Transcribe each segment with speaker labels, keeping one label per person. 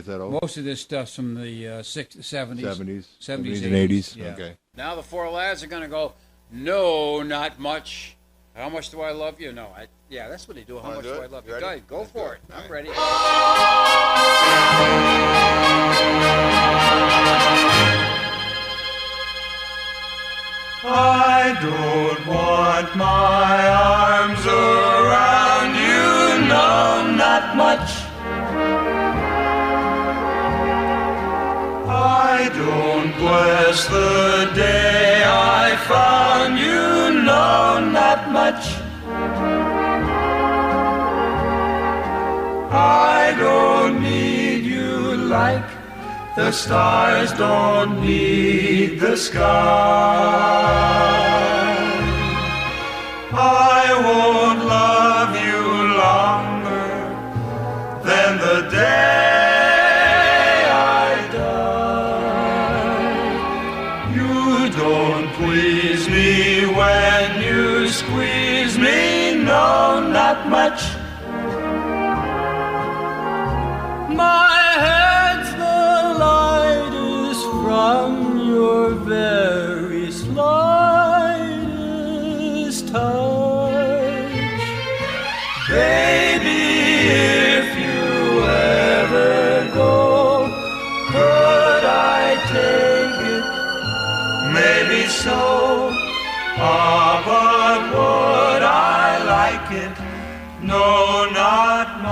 Speaker 1: is that old?
Speaker 2: Most of this stuff's from the 70s.
Speaker 1: 70s and 80s?
Speaker 2: Yeah.
Speaker 1: Okay.
Speaker 2: Now the four lads are going to go, no, not much. How much do I love you? No, yeah, that's what they do. How much do I love you? Guys, go for it. I'm ready.
Speaker 3: I don't want my arms around you, no, not much. I don't bless the day I found you, no, not much. I don't need you like the stars don't need the sky. I won't love you longer than the day I die. You don't please me when you squeeze me, no, not much. My head's the lightest from your very slightest touch. Baby, if you ever go, could I take it? Maybe so. But would I like it? No, not much.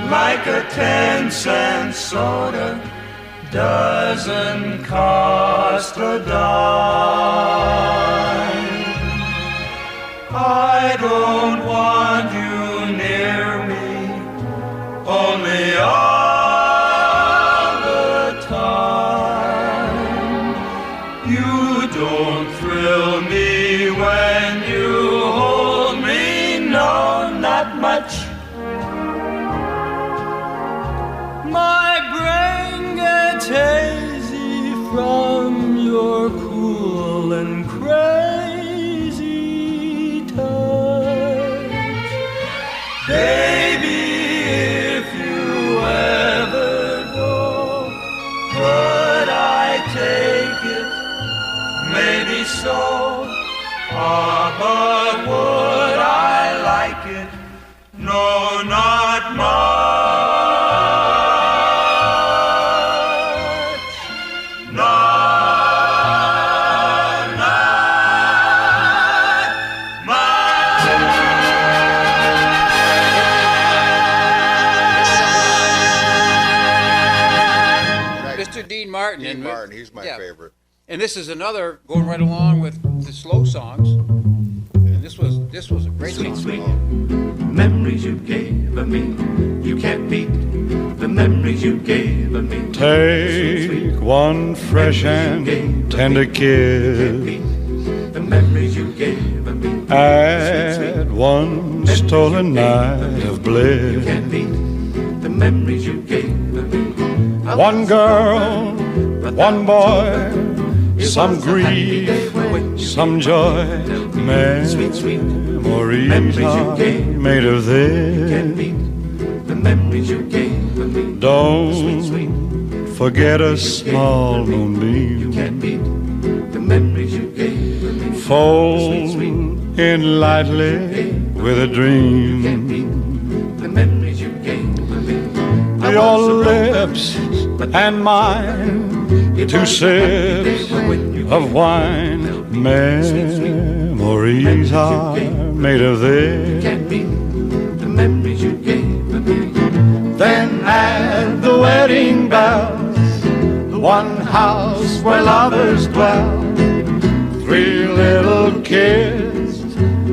Speaker 3: Like a 10-cent soda doesn't cost a dime. I don't want you near me, only all the time. You don't thrill me when you hold me, no, not much. My brain gets hazy from your cool and crazy touch. Baby, if you ever go, could I take it? Maybe so. But would I like it? No, not much.
Speaker 2: Dean Martin.
Speaker 1: Dean Martin, he's my favorite.
Speaker 2: And this is another going right along with the slow songs. And this was a great
Speaker 3: Sweet,
Speaker 2: song.
Speaker 3: sweet memories you gave of me. You can't beat the memories you gave of me.
Speaker 4: Take one fresh and tender kiss.
Speaker 3: The memories you gave of me.
Speaker 4: At one stolen night of bliss.
Speaker 3: You can't beat the memories you gave of me.
Speaker 4: One girl, one boy, some grief, some joy. Memories are made of this. Don't forget a small moonbeam. Fold in lightly with a dream. Your lips and mine, two sips of wine. Memories are made of this. Then at the wedding bells, the one house where lovers dwell, three little kids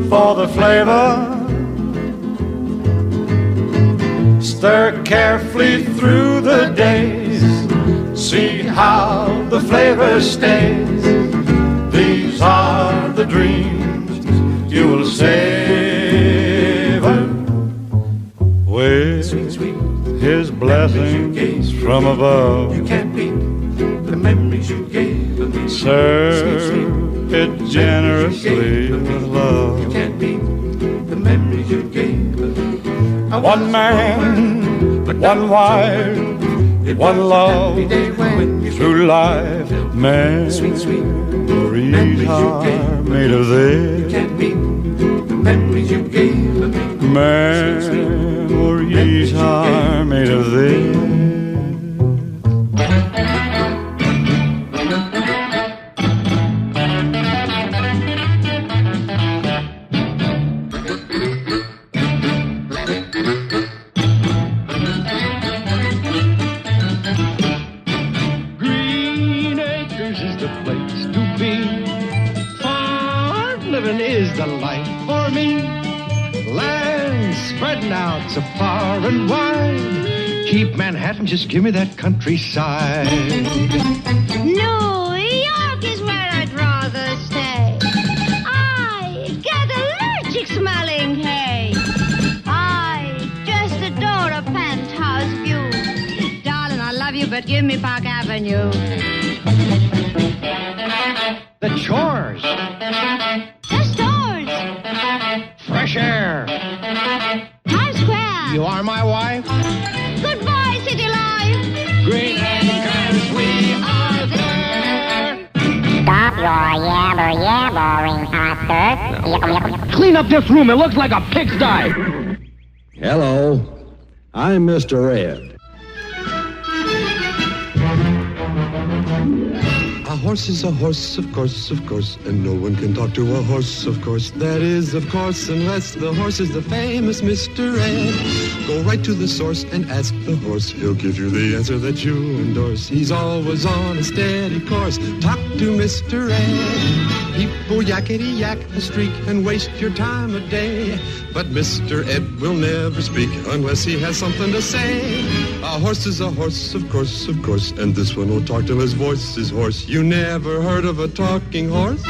Speaker 4: for the flavor. Stir carefully through the days, see how the flavor stays. These are the dreams you will savor with His blessings from above.
Speaker 3: You can't beat the memories you gave me.
Speaker 4: Serve it generously with love.
Speaker 3: You can't beat the memories you gave me.
Speaker 4: One man, one wife, one love, through life, memories are made of this.
Speaker 3: You can't beat the memories you gave me.
Speaker 4: Memories are made of this.
Speaker 5: Green Acres is the place to be. Farm living is the life for me. Land spreading out so far and wide. Keep Manhattan, just give me that countryside.
Speaker 6: New York is where I'd rather stay. I get allergic smelling hay. I just adore a penthouse view. Darling, I love you, but give me Park Avenue.
Speaker 5: The chores,
Speaker 6: The stores,
Speaker 5: fresh air.
Speaker 6: Times Square.
Speaker 5: You are my wife.
Speaker 6: Goodbye, city life.
Speaker 5: Green Acres, we are there.
Speaker 7: Stop your yabber-yabbering, Oscar.
Speaker 5: Clean up this room. It looks like a pigsty.
Speaker 8: Hello, I'm Mr. Ed.
Speaker 9: A horse is a horse, of course, and no one can talk to a horse, of course. That is, of course, unless the horse is the famous Mr. Ed. Go right to the source and ask the horse. He'll give you the answer that you endorse. He's always on a steady course. Talk to Mr. Ed. People yakety-yak a streak and waste your time a day. But Mr. Ed will never speak unless he has something to say. A horse is a horse, of course, and this one will talk till his voice is hoarse. You never heard of a talking horse?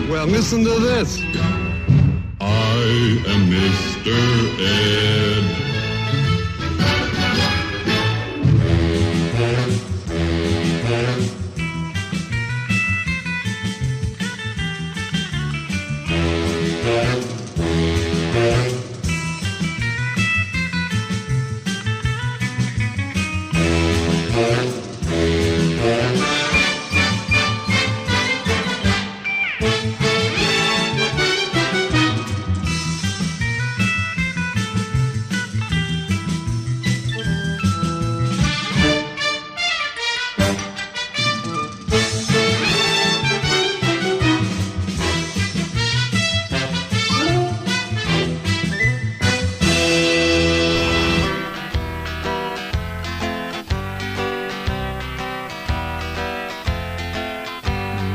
Speaker 9: Well, listen to this.
Speaker 3: I am Mr. Ed.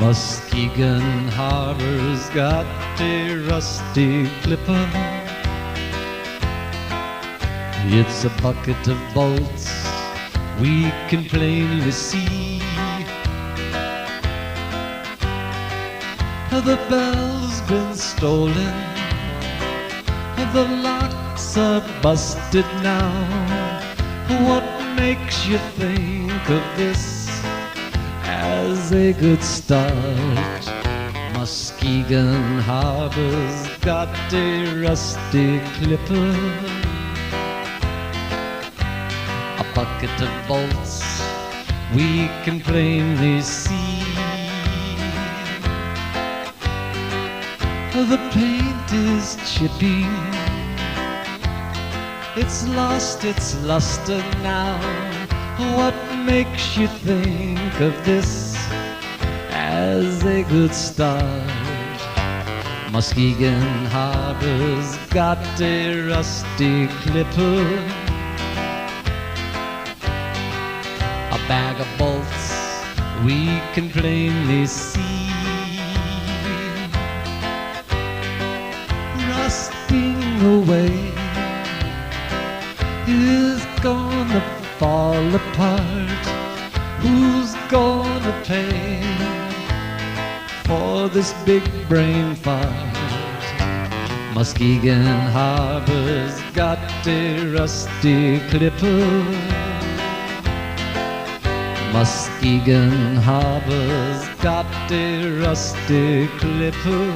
Speaker 10: Muskegon Harbor's got a rusty clipper. It's a bucket of bolts we can plainly see. The bell's been stolen, the locks are busted now. What makes you think of this as a good start? Muskegon Harbor's got a rusty clipper, a bucket of bolts we can plainly see. The paint is chipping, it's lost its luster now. What makes you think of this as a good start? Muskegon Harbor's got a rusty clipper, a bag of bolts we can plainly see. Rusting away is gonna fall apart. Who's gonna pay for this big brain fart? Muskegon Harbor's got a rusty clipper. Muskegon Harbor's got a rusty clipper.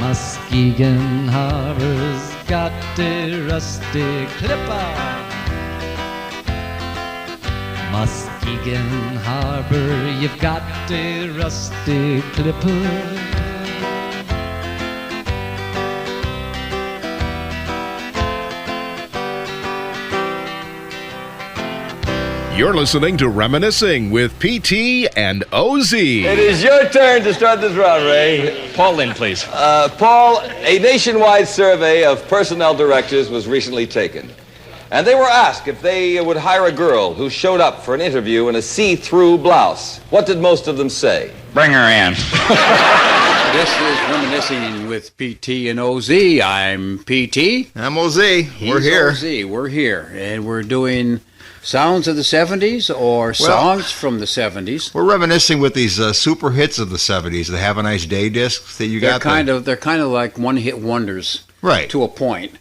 Speaker 10: Muskegon Harbor's got a rusty clipper. Muskegon Harbor, you've got a rusty clipper.
Speaker 11: You're listening to Reminiscing with PT and OZ.
Speaker 12: It is your turn to start this round, Ray.
Speaker 13: Paul in, please.
Speaker 12: Paul, a nationwide survey of personnel directors was recently taken. And they were asked if they would hire a girl who showed up for an interview in a see-through blouse. What did most of them say?
Speaker 13: Bring her in.
Speaker 2: This is Reminiscing with PT and OZ. I'm PT.
Speaker 1: I'm OZ. We're here.
Speaker 2: OZ. We're here. And we're doing sounds of the 70s or songs from the 70s.
Speaker 1: We're reminiscing with these super hits of the 70s, the Have a Nice Day discs that you got.
Speaker 2: They're kind of like one-hit wonders,
Speaker 1: right? To
Speaker 2: a point.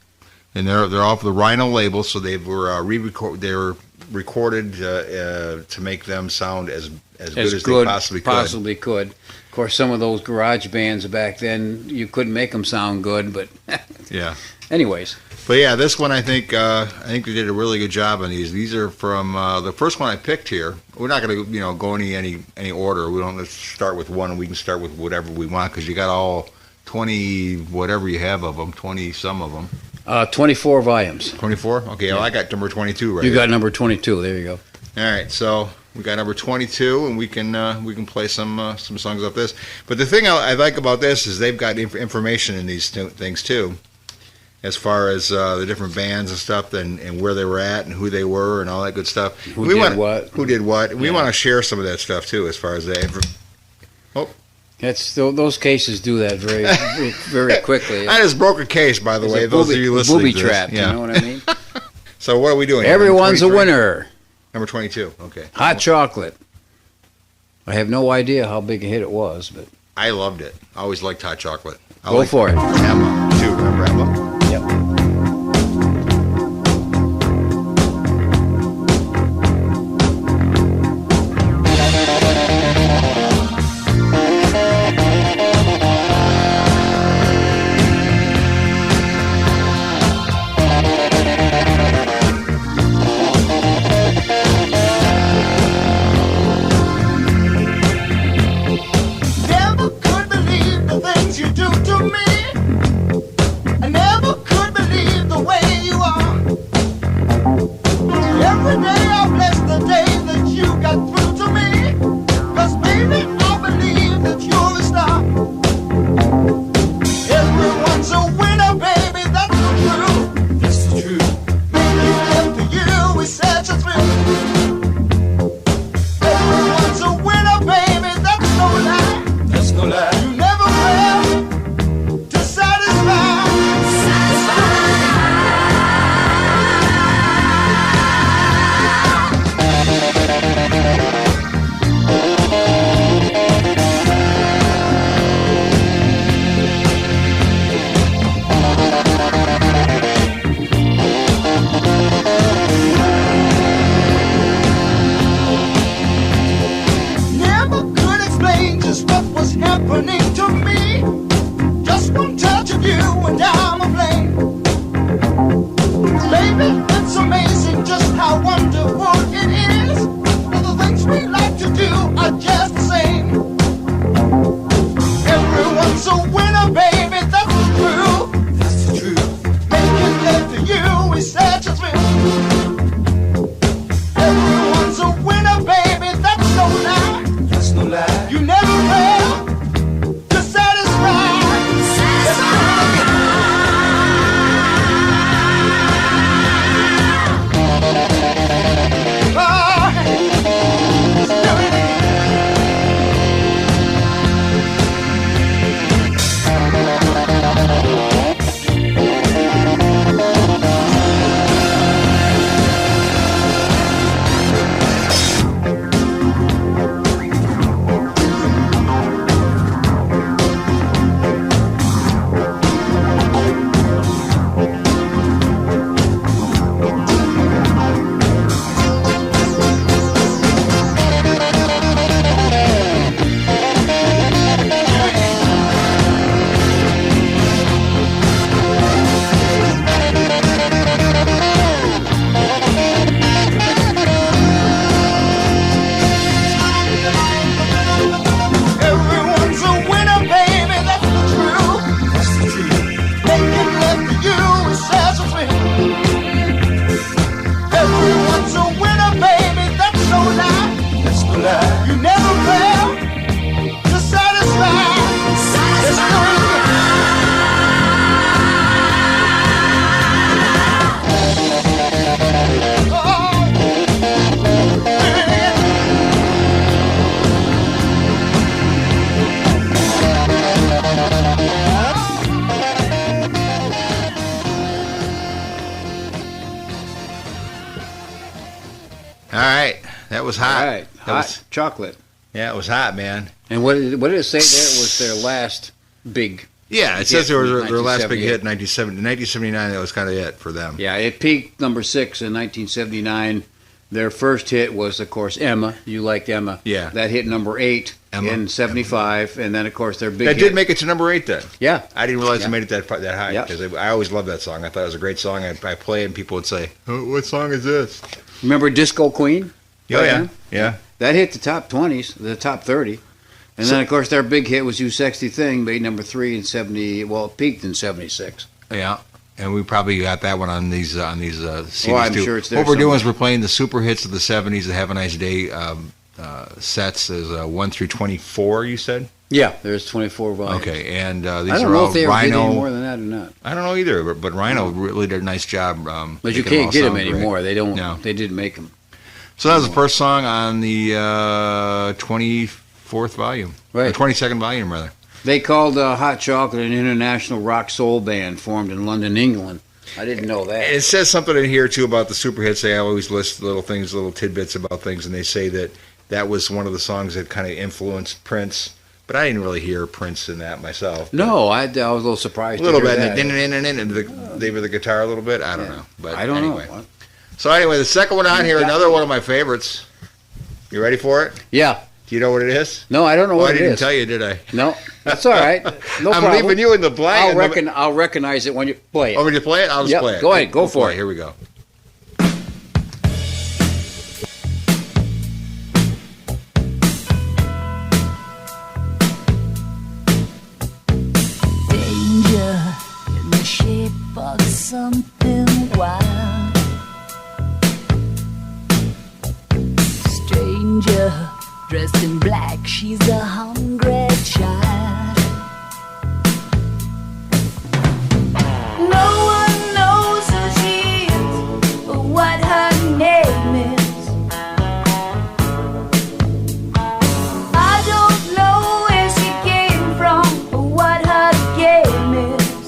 Speaker 1: And they're off the Rhino label, so they were recorded to make them sound as good as they possibly could.
Speaker 2: Of course, some of those garage bands back then, you couldn't make them sound good, but
Speaker 1: yeah.
Speaker 2: Anyways.
Speaker 1: But yeah, this one I think they did a really good job on these. These are from the first one I picked here. We're not going to go any order. We don't. Let's start with one, and we can start with whatever we want because you got all 20 whatever you have of them, 20 some of them.
Speaker 2: 24 volumes.
Speaker 1: 24. Okay, yeah. Well, I got number 22 right.
Speaker 2: You got number 22. There you go.
Speaker 1: All right, so we got number 22, and we can play some songs off this. But the thing I like about this is they've got information in these things too. As far as the different bands and stuff, and where they were at, and who they were, and all that good stuff. Who did what? Yeah. We want to share some of that stuff too, as far as that.
Speaker 2: Those cases do that very, very quickly.
Speaker 1: I just broke a case, by the way. Those of you listening,
Speaker 2: booby trap. You know what I mean?
Speaker 1: So what are we doing?
Speaker 2: Everyone's a winner.
Speaker 1: Number 22. Okay.
Speaker 2: Hot Chocolate. I have no idea how big a hit it was, but
Speaker 1: I loved it. I always liked Hot Chocolate.
Speaker 2: Go for it.
Speaker 1: Emma too. Remember Emma?
Speaker 3: Never could believe the things you do to me. I never
Speaker 1: right. That was hot.
Speaker 2: All right. Hot chocolate.
Speaker 1: Yeah, it was hot, man.
Speaker 2: And what did it say there was their last big
Speaker 1: Yeah, it says it was their last big
Speaker 2: 1978.
Speaker 1: hit in 1979. That was kind of it for them.
Speaker 2: Yeah, it peaked number 6 in 1979. Their first hit was, of course, Emma. You liked Emma.
Speaker 1: Yeah.
Speaker 2: That hit number 8 in 75. And then, of course, their big
Speaker 1: That
Speaker 2: hit.
Speaker 1: did make it to number 8 then.
Speaker 2: Yeah.
Speaker 1: I didn't realize
Speaker 2: Yeah.
Speaker 1: it made it that high.
Speaker 2: Yeah.
Speaker 1: Because I always loved that song. I thought it was a great song. I play it and people would say, oh, what song is this?
Speaker 2: Remember Disco Queen?
Speaker 1: Oh, yeah. Yeah.
Speaker 2: That hit the top 20s, the top 30. And then, of course, their big hit was You Sexy Thing, made number 3 in 70. Well, it peaked in 76.
Speaker 1: Yeah. And we probably got that one on these CDs
Speaker 2: I'm
Speaker 1: too.
Speaker 2: sure it's there
Speaker 1: What we're doing is
Speaker 2: somewhere.
Speaker 1: we're playing the super hits of the 70s, the Have a Nice Day sets as 1 through 24, you said?
Speaker 2: Yeah, there's 24 volumes.
Speaker 1: Okay, and these
Speaker 2: I don't
Speaker 1: are
Speaker 2: know
Speaker 1: all
Speaker 2: if they ever did
Speaker 1: Rhino.
Speaker 2: any more than that or not.
Speaker 1: I don't know either, but Rhino really did a nice job.
Speaker 2: But you
Speaker 1: making
Speaker 2: can't
Speaker 1: all
Speaker 2: get them
Speaker 1: sound great.
Speaker 2: anymore. They don't.
Speaker 1: No.
Speaker 2: They didn't make them.
Speaker 1: So that was the first song on the 24th volume.
Speaker 2: Right.
Speaker 1: Or 22nd volume, rather.
Speaker 2: They called Hot Chocolate an international rock soul band formed in London, England. I didn't know that.
Speaker 1: It says something in here, too, about the super hits. They always list little things, little tidbits about things, and they say that was one of the songs that kind of influenced Prince. But I didn't really hear Prince in that myself.
Speaker 2: No, I was a little surprised.
Speaker 1: A little
Speaker 2: to
Speaker 1: bit.
Speaker 2: hear that.
Speaker 1: And they were the guitar a little bit. I don't know. But
Speaker 2: I don't
Speaker 1: anyway.
Speaker 2: know.
Speaker 1: So anyway, the second one on here, another one of my favorites. You ready for it?
Speaker 2: Yeah.
Speaker 1: Do you know what it is?
Speaker 2: No, I don't know what
Speaker 1: I
Speaker 2: it
Speaker 1: didn't
Speaker 2: is.
Speaker 1: tell you, did I?
Speaker 2: No, that's all right. No
Speaker 1: I'm
Speaker 2: problem.
Speaker 1: leaving you in the blank.
Speaker 2: I'll recognize it when you play it.
Speaker 1: Oh, when you play it? I'll just
Speaker 2: Yep,
Speaker 1: play it.
Speaker 2: go ahead, go for it.
Speaker 1: Here we go.
Speaker 13: Danger in the shape of something wild. Stranger dressed in black, she's a hungry child. No one knows who she is or what her name is. I don't know where she came from or what her game is.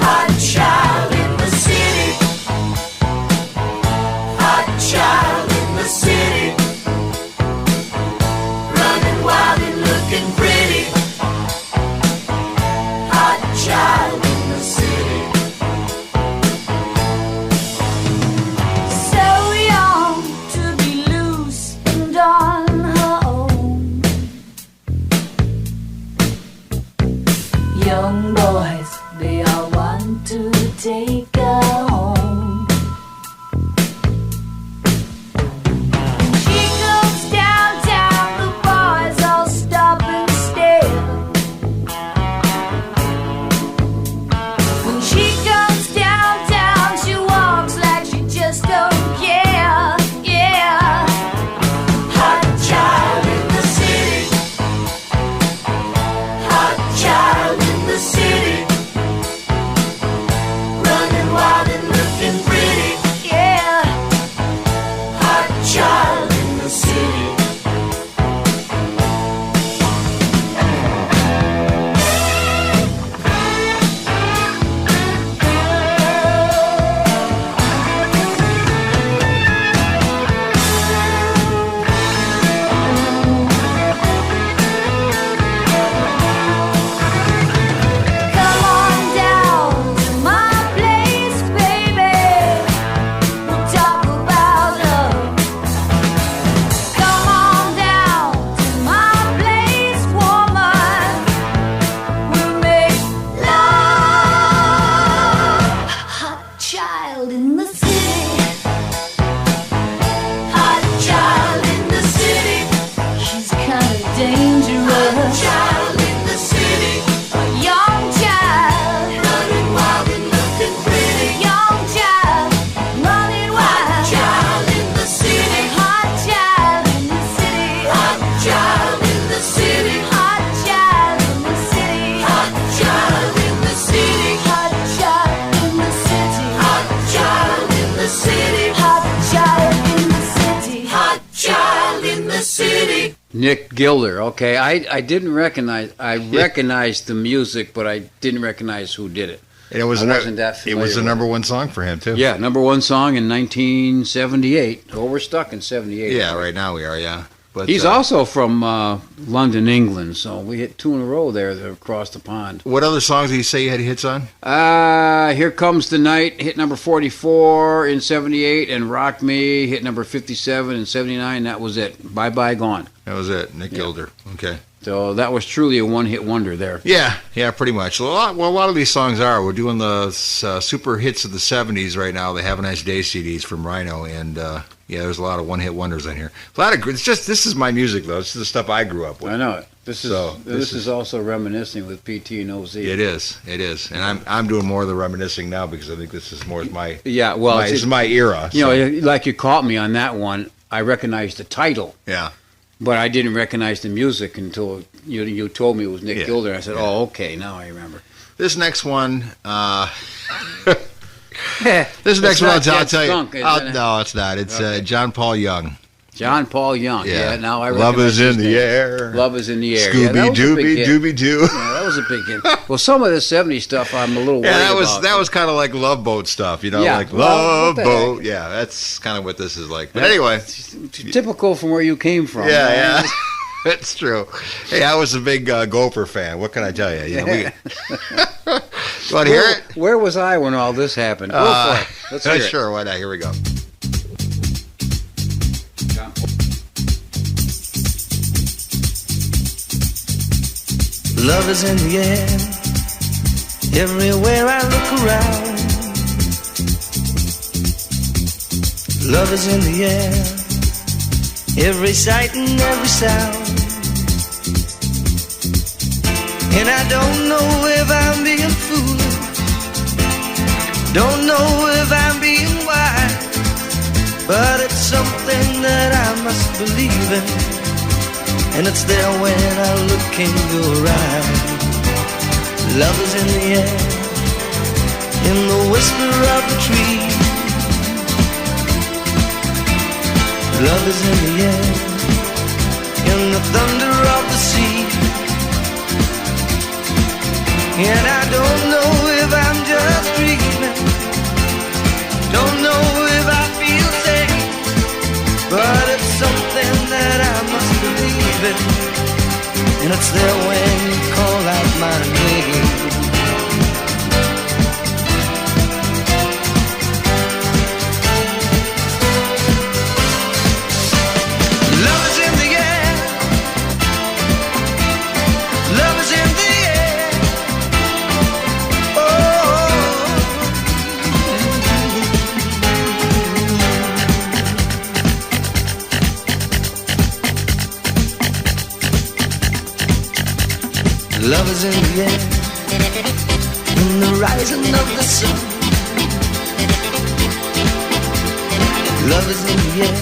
Speaker 13: Hot child in the city. Hot child in the city. Running wild and looking pretty. Hot child in the city. So young to be loose and on her own. Young boys, they all want to take her home. When she comes downtown, the boys all stop and stare. When she comes downtown, she walks like she just don't care. Yeah. Hot child in the city. Hot child in the city. Running wild and looking pretty. Yeah. Hot child in the city. Come on down to my place, baby. We'll talk about love. Come on down to my place, woman. We'll make love. Hot child in the city. Hot child in the city. She's kind of dangerous. Hot child in the city. A young child. Running wild and looking pretty. Young child. Running wild. Hot child in the city. Hot child in the city. Hot child in the city. Hot child in the city. Hot child in the city. Hot child in the city. Hot child in the city. Hot child in the city. Hot child in the city.
Speaker 2: Nick Gilder. Okay, I didn't recognize. I recognized the music, but I didn't recognize who did it.
Speaker 1: And it was
Speaker 2: wasn't that
Speaker 1: it was the
Speaker 2: familiar
Speaker 1: number one song for him too.
Speaker 2: Yeah, number one song in 1978. Oh, we're stuck in 78.
Speaker 1: Yeah, right now we are. Yeah, but
Speaker 2: he's also from London, England. So we hit 2 in a row there across the pond.
Speaker 1: What other songs did you say you had hits on?
Speaker 2: Here Comes the Night, hit number 44 in 78, and Rock Me, hit number 57 in 79. That was it. Bye Bye Gone.
Speaker 1: That was it. Nick Gilder. Okay.
Speaker 2: So that was truly a one-hit wonder there.
Speaker 1: Yeah, pretty much. A lot of these songs are. We're doing the super hits of the 70s right now, the Have a Nice Day CDs from Rhino, and there's a lot of one-hit wonders in here. A lot of this is my music, though. This is the stuff I grew up with.
Speaker 2: I know it. This is also reminiscing with PT and OZ.
Speaker 1: It is, and I'm doing more of the reminiscing now because I think this is more my
Speaker 2: this
Speaker 1: is my era.
Speaker 2: You know, like you caught me on that one. I recognized the title.
Speaker 1: Yeah.
Speaker 2: But I didn't recognize the music until you told me it was Nick Gilder. I said, "Oh, okay, now I remember."
Speaker 1: This next one, I'll tell you. No, it's not. It's John Paul Young.
Speaker 2: John Paul Young. Yeah, now I recognize
Speaker 1: Love is in
Speaker 2: his
Speaker 1: the
Speaker 2: name.
Speaker 1: air.
Speaker 2: Love is in the air.
Speaker 1: Scooby Dooby Dooby Doo.
Speaker 2: Yeah, that was a big hit. Well, some of the 70s stuff I'm a little worried about.
Speaker 1: That was kind of like Love Boat stuff, like Love Boat. Yeah, that's kind of what this is like. But anyway,
Speaker 2: typical from where you came from.
Speaker 1: Yeah. That's true. Hey, I was a big Gopher fan. What can I tell you? You want to hear it?
Speaker 2: Where was I when all this happened? Go for it. Let's hear it.
Speaker 1: Sure, why not? Here we go.
Speaker 14: Love is in the air, everywhere I look around. Love is in the air, every sight and every sound. And I don't know if I'm being foolish, don't know if I'm being wise, but it's something that I must believe in. And it's there when I look in your eyes. Love is in the air, in the whisper of the tree. Love is in the air, in the thunder of the sea. And I don't know if I'm just dreaming, don't know if I feel safe, but it's something that I must believe in, and it's there when you call out my name. Love is in the air, love is in the air. Love is in the air, in the rising of the sun. Love is in the air,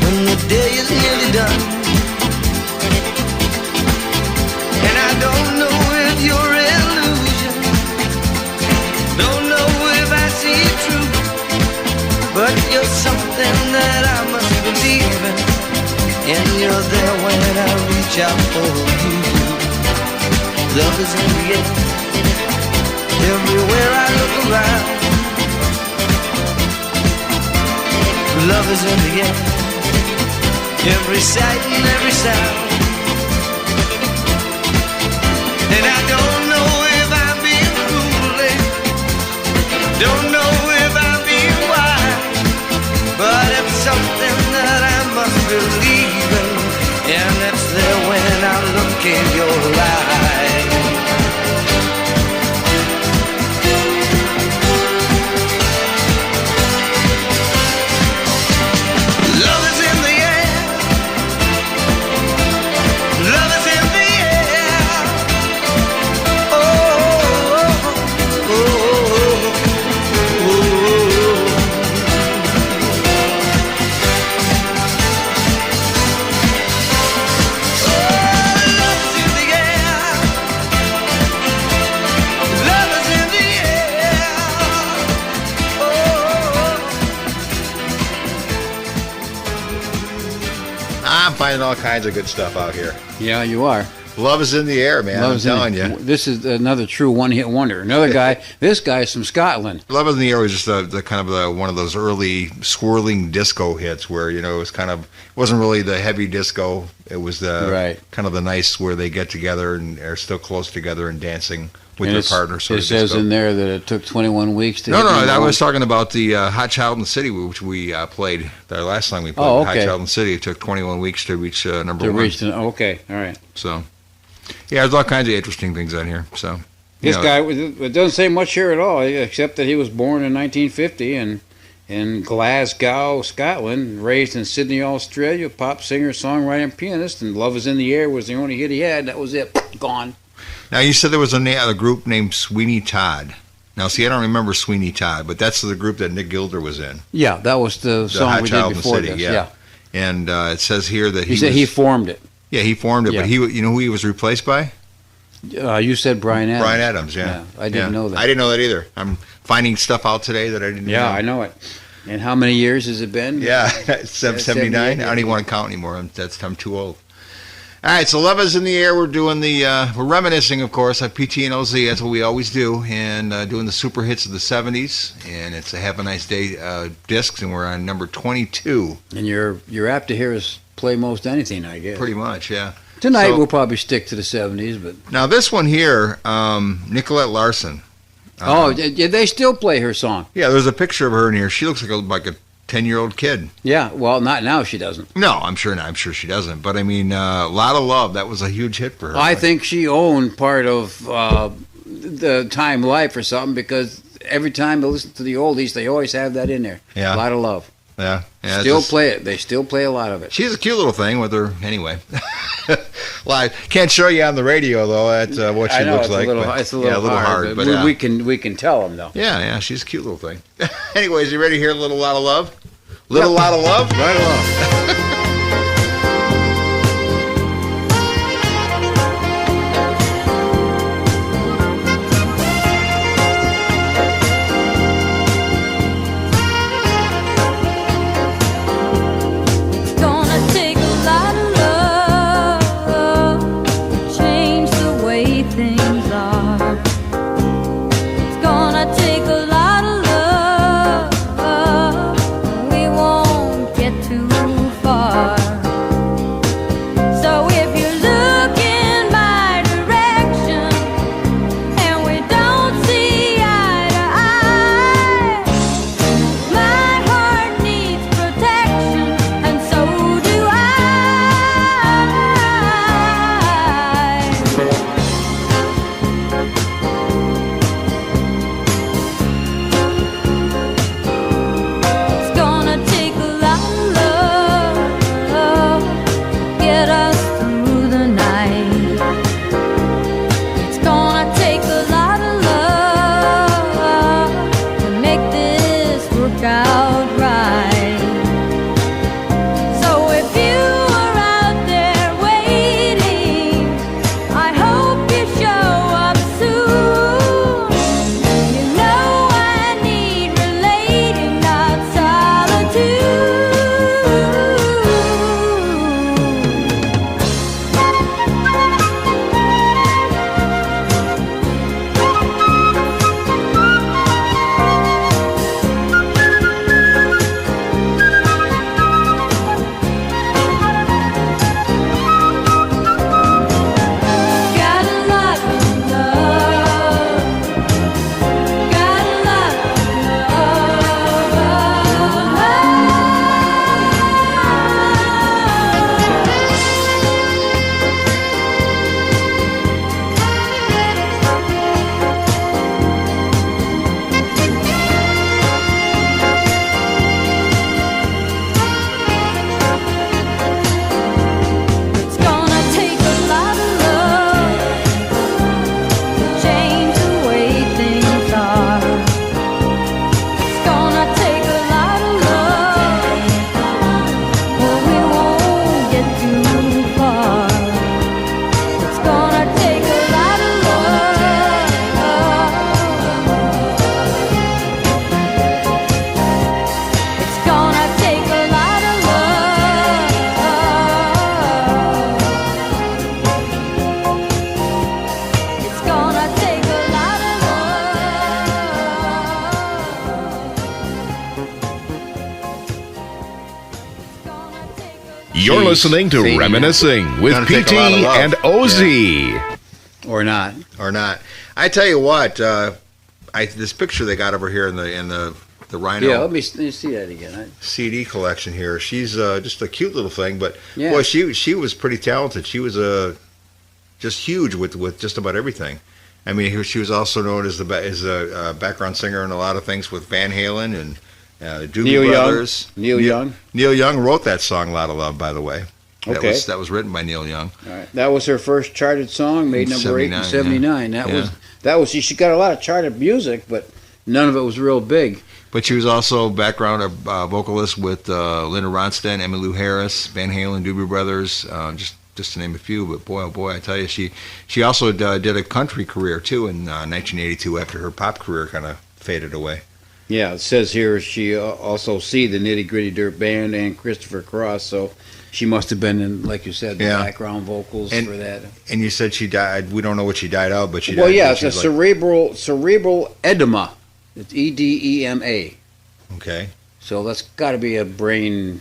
Speaker 14: when the day is nearly done. And I don't know if you're illusion, don't know if I see it true, but you're something that I must believe in, and you're there when I reach out for you. Love is in the air, everywhere I look around. Love is in the air, every sight and every sound. And I don't know if I'm being foolish, don't know if I'm being wise, but it's something that I must believe in, and it's there when I look in your eyes.
Speaker 1: I'm finding all kinds of good stuff out here.
Speaker 2: Yeah, you are.
Speaker 1: Love is in the air, man.
Speaker 2: Love's
Speaker 1: I'm telling you.
Speaker 2: This is another true one-hit wonder. Another guy. This guy's from Scotland.
Speaker 1: Love is in the air was just the kind of one of those early swirling disco hits where it was it wasn't really the heavy disco. It was the kind of the nice where they get together and are still close together and dancing with their partner.
Speaker 2: It says in there that it took 21 weeks to.
Speaker 1: No, I was talking about the Hot Child in the City, which we played the last time we played.
Speaker 2: Oh, okay.
Speaker 1: Hot Child in the City. It took 21 weeks to reach number one.
Speaker 2: Okay, all right.
Speaker 1: So, yeah, there's all kinds of interesting things on here. So,
Speaker 2: this guy, it doesn't say much here at all, except that he was born in 1950 and in Glasgow, Scotland, raised in Sydney, Australia, pop singer, songwriter, and pianist, and Love is in the Air was the only hit he had. That was it. Gone.
Speaker 1: Now, you said there was a group named Sweeney Todd. Now, see, I don't remember Sweeney Todd, but that's the group that Nick Gilder was in.
Speaker 2: Yeah, that was the song
Speaker 1: Hot
Speaker 2: we
Speaker 1: Child
Speaker 2: did before
Speaker 1: in the City,
Speaker 2: this. Yeah.
Speaker 1: And it says here that
Speaker 2: he said he formed it.
Speaker 1: Yeah, he formed it, but you know who he was replaced by?
Speaker 2: You said Bryan Adams.
Speaker 1: Bryan Adams, yeah.
Speaker 2: I didn't know that.
Speaker 1: I didn't know that either. I'm finding stuff out today that I didn't know.
Speaker 2: Yeah, I know it. And how many years has it been?
Speaker 1: Yeah, 79. I don't even want to count anymore. I'm too old. All right, so Love is in the Air. We're doing we're reminiscing, of course, at PT and OZ. That's what we always do, and doing the super hits of the 70s. And it's a Have a Nice Day discs, and we're on number 22.
Speaker 2: And you're apt to hear us play most anything, I guess.
Speaker 1: Pretty much, yeah.
Speaker 2: Tonight we'll probably stick to the 70s, but
Speaker 1: now this one here, Nicolette Larson.
Speaker 2: They still play her song?
Speaker 1: Yeah, there's a picture of her in here. She looks like a 10-year-old kid.
Speaker 2: Yeah, well, not now. She doesn't.
Speaker 1: No, I'm sure not. I'm sure she doesn't. But I mean, a lot of love. That was a huge hit for her.
Speaker 2: I think she owned part of the Time Life or something, because every time they listen to the oldies, they always have that in there.
Speaker 1: Yeah,
Speaker 2: a lot of love.
Speaker 1: Yeah.
Speaker 2: Play it. They still play a lot of it.
Speaker 1: She's a cute little thing with her. Anyway, live. Can't show you on the radio though. At what she looks like.
Speaker 2: It's a little hard. But we can tell them though.
Speaker 1: Yeah. She's a cute little thing. Anyways, you ready to hear a little lot of love? Lot of love.
Speaker 2: Right along.
Speaker 13: Too
Speaker 11: You're listening to
Speaker 2: fading
Speaker 11: Reminiscing with
Speaker 1: Gonna take
Speaker 11: PT
Speaker 1: a lot of love.
Speaker 11: and OZ.
Speaker 2: Or not.
Speaker 1: Or not. I tell you what, this picture they got over here in the Rhino
Speaker 2: Yeah, let me see that again.
Speaker 1: CD collection here. She's just a cute little thing, but
Speaker 2: Yeah.
Speaker 1: boy, she was pretty talented. She was just huge with just about everything. I mean, she was also known as a background singer in a lot of things with Van Halen and Doobie
Speaker 2: Neil
Speaker 1: Brothers.
Speaker 2: Young.
Speaker 1: Neil Young wrote that song "A Lot of Love," by the way.
Speaker 2: Okay.
Speaker 1: That was written by Neil Young.
Speaker 2: All right. That was her first charted song, made number 8 in 79.
Speaker 1: Yeah.
Speaker 2: That was she got a lot of charted music, but none of it was real big.
Speaker 1: But she was also background vocalist with Linda Ronstadt, Emmylou Harris, Van Halen, Doobie Brothers, just to name a few. But boy, oh boy, I tell you, she also did a country career too in 1982 after her pop career kind of faded away.
Speaker 2: Yeah, it says here she also see the Nitty Gritty Dirt Band and Christopher Cross, so she must have been in, like you said, the background vocals for that.
Speaker 1: And you said she died. We don't know what she died of, but she died.
Speaker 2: Well, yeah, it's a cerebral edema. It's edema.
Speaker 1: Okay.
Speaker 2: So that's got to be a brain.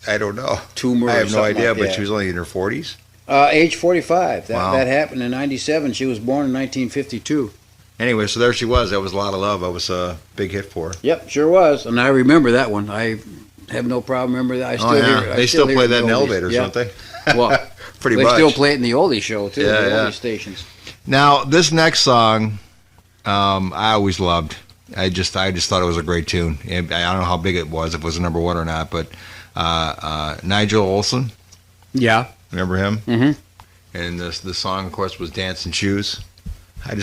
Speaker 1: I don't know.
Speaker 2: Tumor.
Speaker 1: I have no idea,
Speaker 2: like
Speaker 1: but
Speaker 2: that.
Speaker 1: she was only in her 40s.
Speaker 2: Age 45.
Speaker 1: Wow.
Speaker 2: That happened in 97. She was born in 1952.
Speaker 1: Anyway, so there she was. That was A Lot of Love. That was a big hit for her.
Speaker 2: Yep, sure was. And I remember that one. I have no problem remember that. I still hear.
Speaker 1: They still play that in
Speaker 2: oldies.
Speaker 1: elevators,
Speaker 2: Yeah.
Speaker 1: don't they?
Speaker 2: Well,
Speaker 1: pretty
Speaker 2: they
Speaker 1: much.
Speaker 2: still play it in the oldie show too.
Speaker 1: Yeah,
Speaker 2: the
Speaker 1: yeah.
Speaker 2: oldie stations.
Speaker 1: Now, this next song, I always loved. I just thought it was a great tune. I don't know how big it was, if it was a number one or not, but Nigel Olsson.
Speaker 2: Yeah.
Speaker 1: Remember him?
Speaker 2: Mm-hmm.
Speaker 1: And the song, of course, was Dancing Shoes. That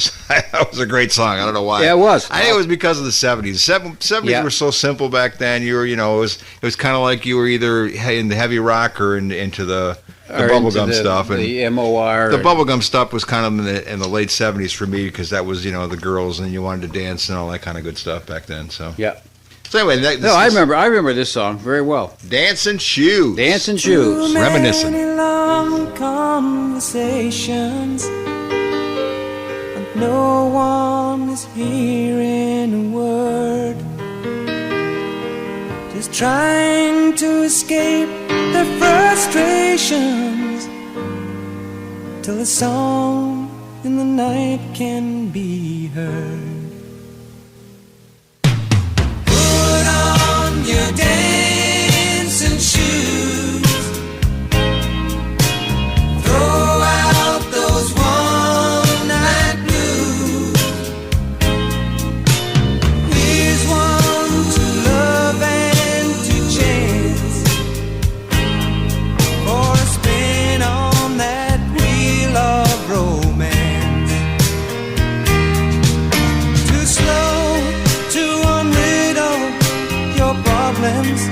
Speaker 1: was a great song. I don't know why.
Speaker 2: Yeah, it was.
Speaker 1: I think it was because of the 70s. The 70s were so simple back then. You were, it was kind of like you were either in the heavy rock or into the bubblegum stuff. And
Speaker 2: the MOR.
Speaker 1: the bubblegum stuff was kind of in the late 70s for me because that was, the girls and you wanted to dance and all that kind of good stuff back then. So
Speaker 2: yeah.
Speaker 1: So anyway,
Speaker 2: I remember this song very well.
Speaker 1: Dancing Shoes.
Speaker 2: Dancing Shoes.
Speaker 1: Reminiscing.
Speaker 15: Many long conversations, and no one is hearing a word. Just trying to escape their frustrations till a song in the night can be heard. Put on your dancing shoes, throw out those one-night blues. Here's one to love and to chance, for a spin on that wheel of romance. Too slow to unriddle your problems.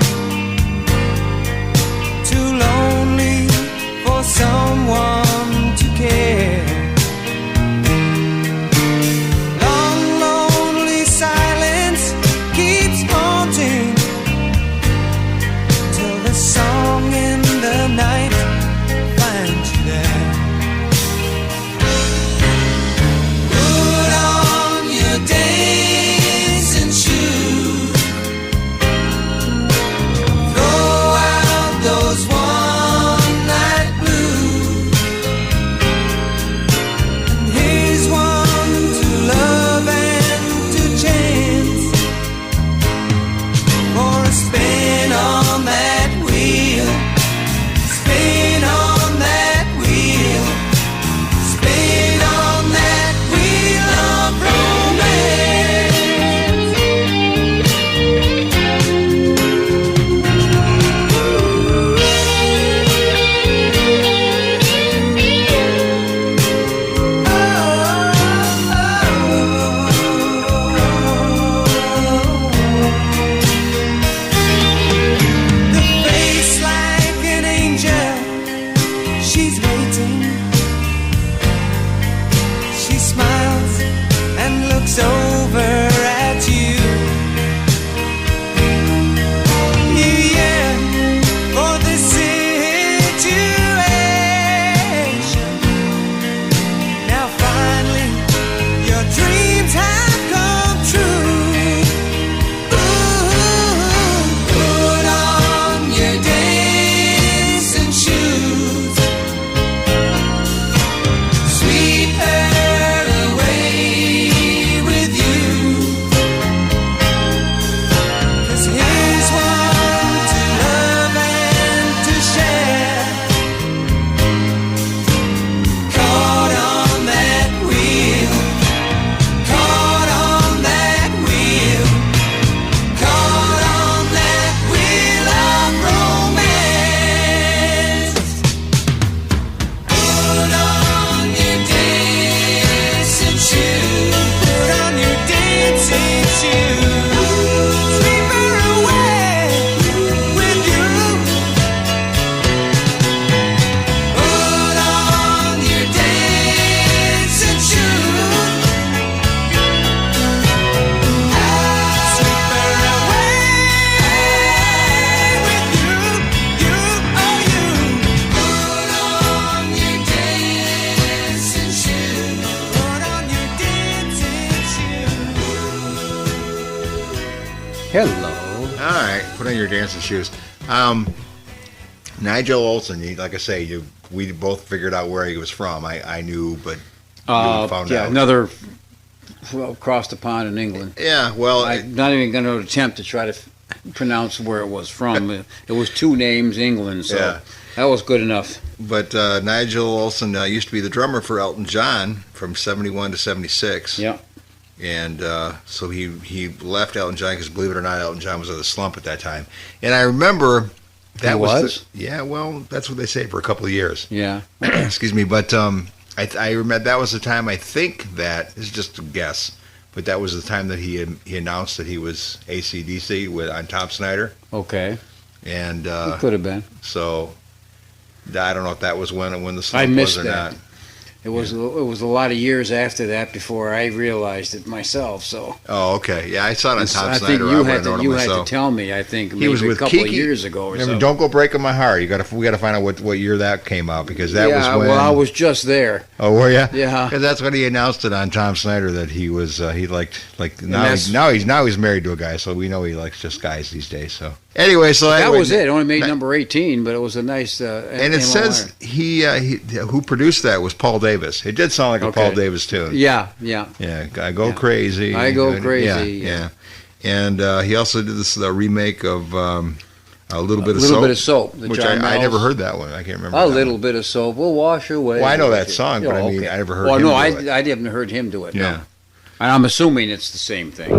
Speaker 2: Hello.
Speaker 1: All right, put on your dancing shoes. Nigel Olsson, like I say, we both figured out where he was from. I knew, but you found out.
Speaker 2: Another across the pond in England.
Speaker 1: Yeah, well,
Speaker 2: I'm not even going to attempt to try to pronounce where it was from. It was two names, England, so that was good enough.
Speaker 1: But Nigel Olsson used to be the drummer for Elton John from 71 to 76.
Speaker 2: Yeah.
Speaker 1: And so he left Elton John because, believe it or not, Elton John was at a slump at that time. And I remember that yeah, well, that's what they say for a couple of years.
Speaker 2: Yeah.
Speaker 1: Excuse me, but I remember that was the time. I think that this is just a guess, but that was the time that he announced that he was AC/DC on Tom Snyder.
Speaker 2: Okay.
Speaker 1: And
Speaker 2: it could have been.
Speaker 1: So I don't know if that was when the slump
Speaker 2: I missed
Speaker 1: was or
Speaker 2: that.
Speaker 1: not.
Speaker 2: It was a lot of years after that before I realized it myself. So.
Speaker 1: Oh, okay. Yeah, I saw it on Tom
Speaker 2: I
Speaker 1: Snyder.
Speaker 2: think you had to tell me. I think
Speaker 1: he
Speaker 2: maybe
Speaker 1: was with
Speaker 2: a couple
Speaker 1: Kiki.
Speaker 2: of years ago or so.
Speaker 1: Don't Go Breaking My Heart. We got to find out what year that came out, because that was when.
Speaker 2: Well, I was just there.
Speaker 1: Oh, were you?
Speaker 2: Yeah.
Speaker 1: Because that's when he announced it on Tom Snyder that he was he liked now he's married to a guy, so we know he likes just guys these days. So anyway, that
Speaker 2: was it. Only made number 18, but it was a nice.
Speaker 1: And it says he who produced that was Paul Davis. It did sound like a Paul Davis tune.
Speaker 2: Yeah.
Speaker 1: I Go Crazy.
Speaker 2: I Go Crazy.
Speaker 1: Yeah. And he also did this remake of A Little Bit of Soap, which I never heard that one. I can't remember.
Speaker 2: A Little Bit of Soap will wash away.
Speaker 1: Well, I know that song, but I mean, I never heard him do it.
Speaker 2: I haven't heard him do it.
Speaker 1: Yeah.
Speaker 2: No. And I'm assuming it's the same thing.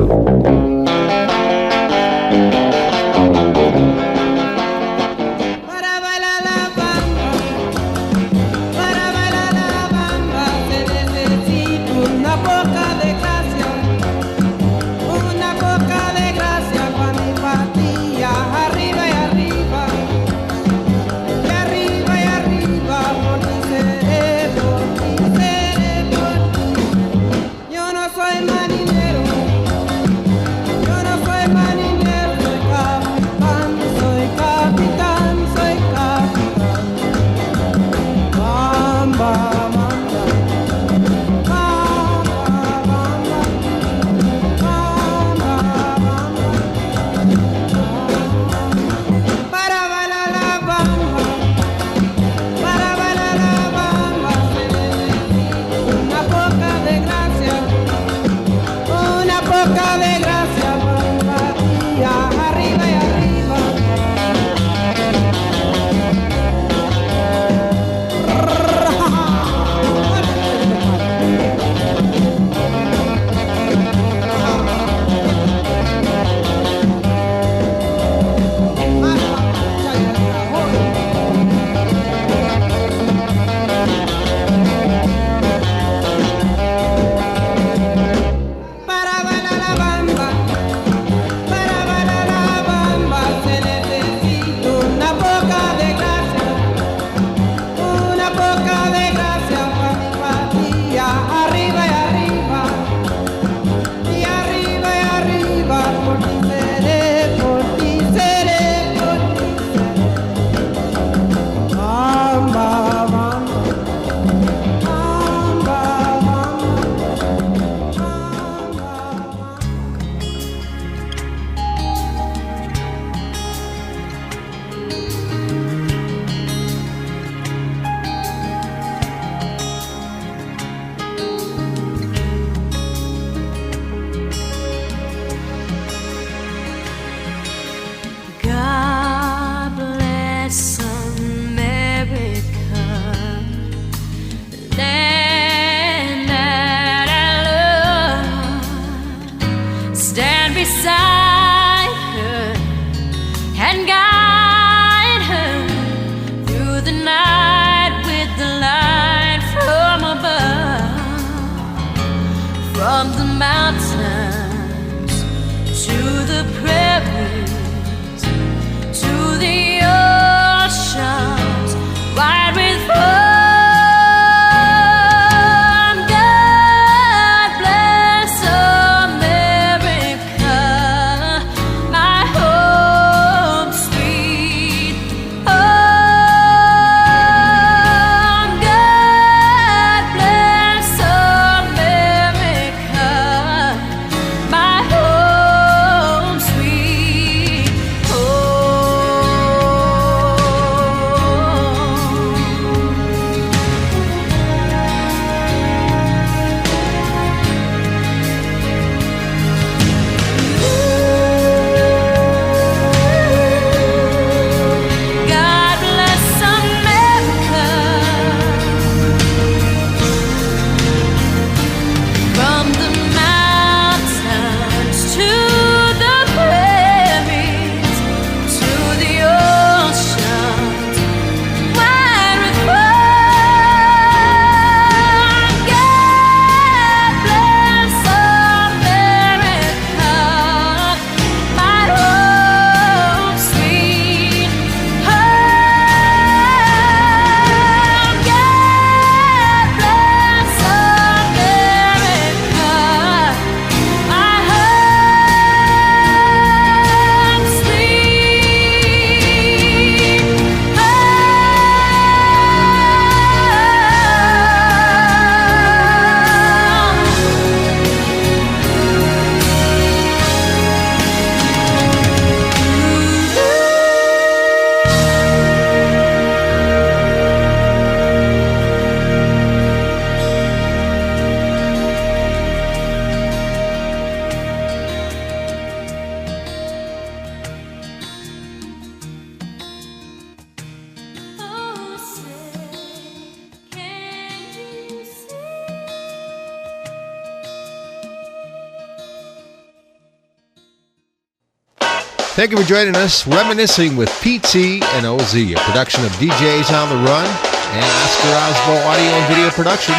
Speaker 1: Thank you for joining us. Reminiscing with PT and OZ, a production of DJs on the Run and Oscar Osbo Audio and Video Productions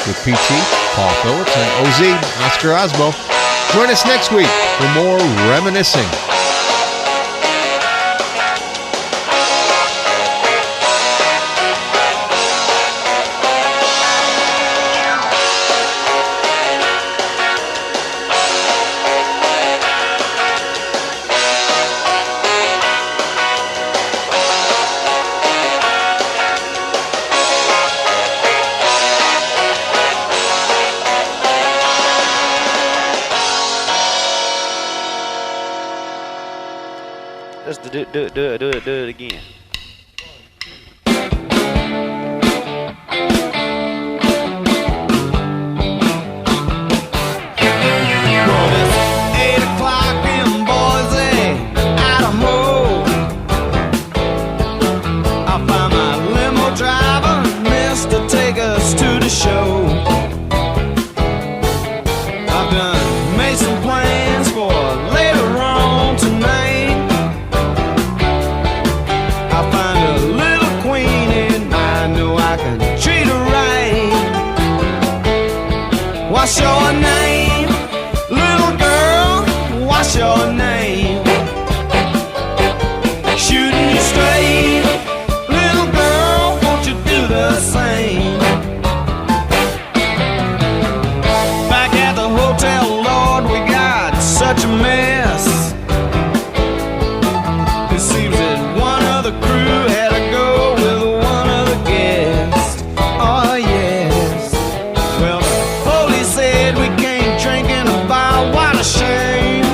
Speaker 1: with PT, Paul Phillips, and OZ, Oscar Osbo. Join us next week for more Reminiscing.
Speaker 16: Let's do it again.
Speaker 3: Well, it's 8 o'clock in Boise, Idaho. I find my limo driver, Mr. Take us to the show. I've done made some plans for later on tonight. I find a little queen and I know I can treat her right. What's your name, little girl? What's your name? Shooting you straight, little girl, won't you do the same? Back at the hotel, Lord, we got such a mess. It seems that one of the crew had to go with one of the guests. Oh yes. Well, the police said we can't drink in a bar. What a shame.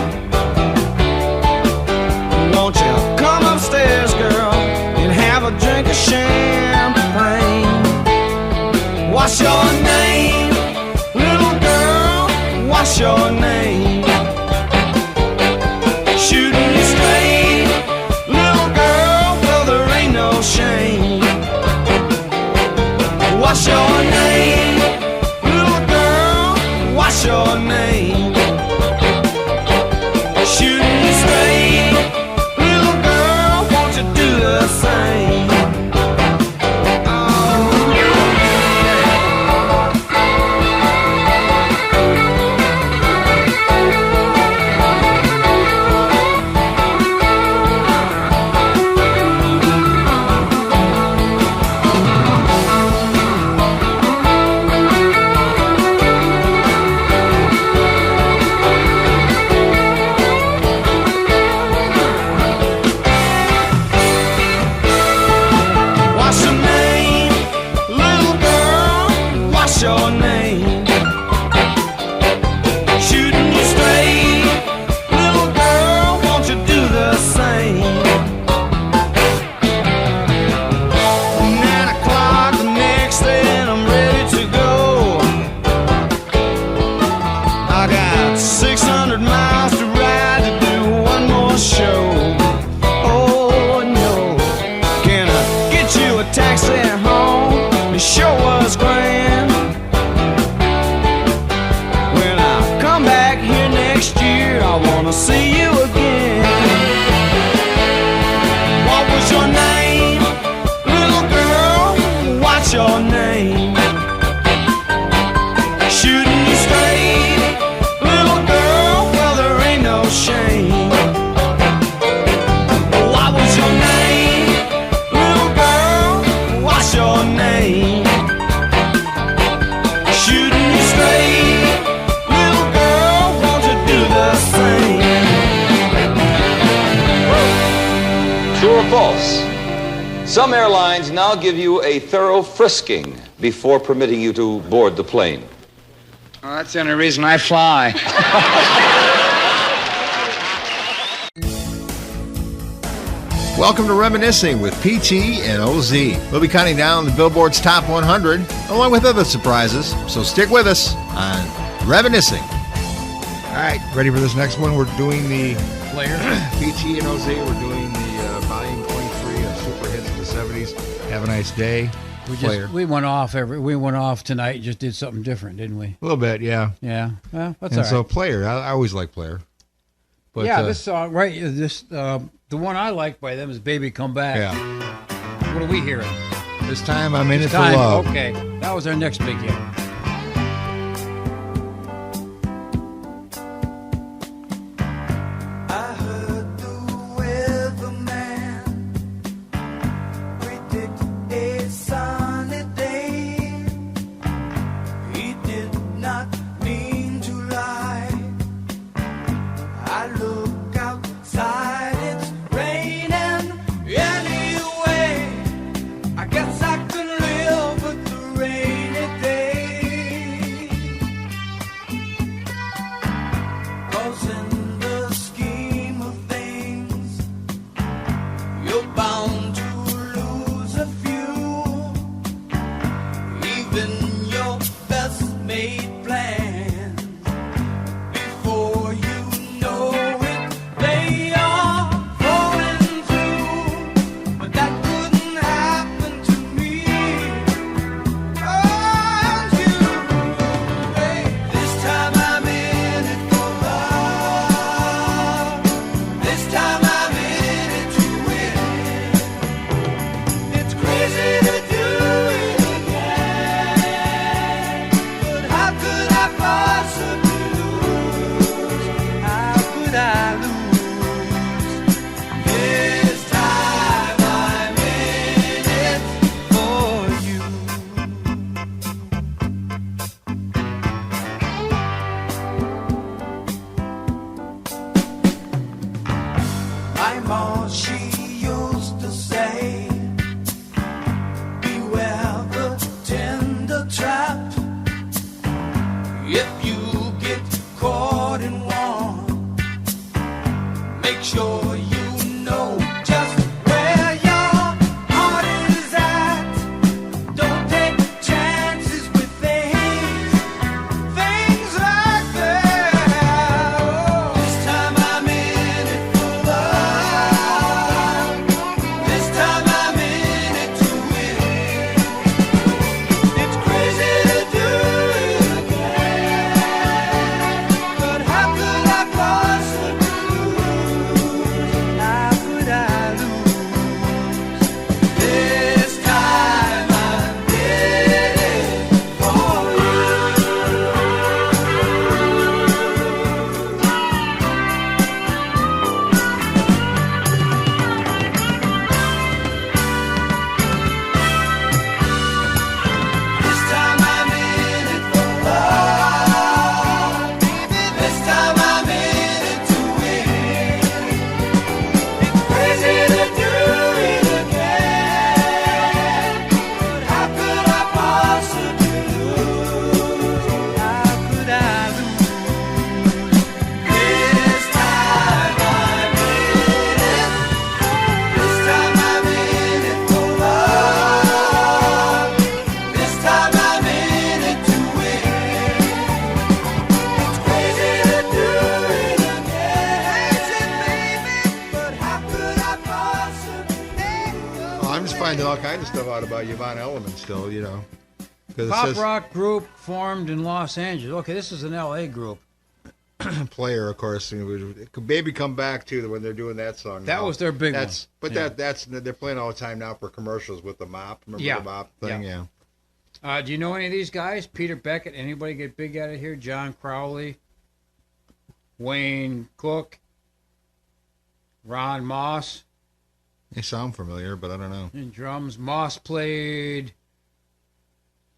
Speaker 3: Won't you come upstairs, girl, and have a drink of champagne? What's your name, little girl? What's your name? Shooting you straight, little girl, well there ain't no shame. What's your name, little girl? What's your name? Shooting you straight, little girl, won't you do the same? What's your name, little girl? What's your name? Shooting you straight, little girl, won't you do the same? 9 o'clock the next day and I'm ready to go. I got 600 miles to ride to do one more show. Oh no, can I get you a taxi home? It sure was grand. When I come back here next year, I wanna see you again. What was your name, little girl? What's your name? Shooting you straight, little girl, well there ain't no shame. What was your name, little girl? What's your name? Shooting you straight, little girl, won't you do the same?
Speaker 12: True or false? Some airlines now give you a thorough frisking before permitting you to board the plane.
Speaker 2: Well, that's the only reason I fly.
Speaker 1: Welcome to Reminiscing with PT and OZ. We'll be counting down the Billboard's Top 100, along with other surprises, so stick with us on Reminiscing. All right, ready for this next one? We're doing the Player, PT and OZ. We're doing the volume 23 of Super Hits of the 70s. Have a nice day.
Speaker 2: We went off tonight. Just did something different, didn't we?
Speaker 1: A little bit, yeah.
Speaker 2: Yeah. Well, that's
Speaker 1: and
Speaker 2: all right.
Speaker 1: so Player, I always like Player. But,
Speaker 2: yeah, this song, right? The one I like by them is "Baby Come Back."
Speaker 1: Yeah.
Speaker 2: What are we hearing?
Speaker 1: This time I'm in
Speaker 2: This
Speaker 1: it
Speaker 2: time,
Speaker 1: for love.
Speaker 2: Okay, that was our next big hit.
Speaker 15: I heard the weatherman predict a sunny day. He did not mean to lie. I look outside, it's raining anyway. I guess I can live with the rainy day. 'Cause in the scheme of things, you're bound to lose a few. Even your best made plans, before you know it, they are falling through. But that couldn't happen to me. 'Cause you, this time I'm in it for love. This time I'm in it to win. It's crazy to do it again, but how could I possibly lose? How could I lose? This time I'm in it for you. My mom, she used to say, beware the tender trap. If you get caught in one, make sure you know just where your heart is at. Don't take chances with things like that. Oh, this time I'm in it for love. This time I'm in it to win. It's crazy to do it again, but how could I possibly lose? How could I lose? This time I'm in it for you. This time I'm in it for love. This time I'm in it to win. It's crazy to do it again, but how could I possibly lose? How could I lose? This time I'm in it. This time I'm in it for love. This time I'm in it to win. It's crazy to do it again, baby, but how could I possibly lose?
Speaker 1: I'm just finding all kinds of stuff out about Yvonne Elliman still, you know. 'Cause it
Speaker 2: Pop
Speaker 1: says
Speaker 2: rock group formed in Los Angeles. Okay, this is an L.A. group.
Speaker 1: Player, of course. Baby Come Back, too, when they're doing that song.
Speaker 2: That
Speaker 1: now.
Speaker 2: was their big one.
Speaker 1: But
Speaker 2: Yeah.
Speaker 1: they're playing all the time now for commercials with the mop. Remember
Speaker 2: Yeah.
Speaker 1: the mop thing?
Speaker 2: Yeah.
Speaker 1: Yeah.
Speaker 2: Do you know any of these guys? Peter Beckett. Anybody get big out of here? John Crowley, Wayne Cook, Ron Moss
Speaker 1: They sound familiar, but I don't know.
Speaker 2: in drums. Moss played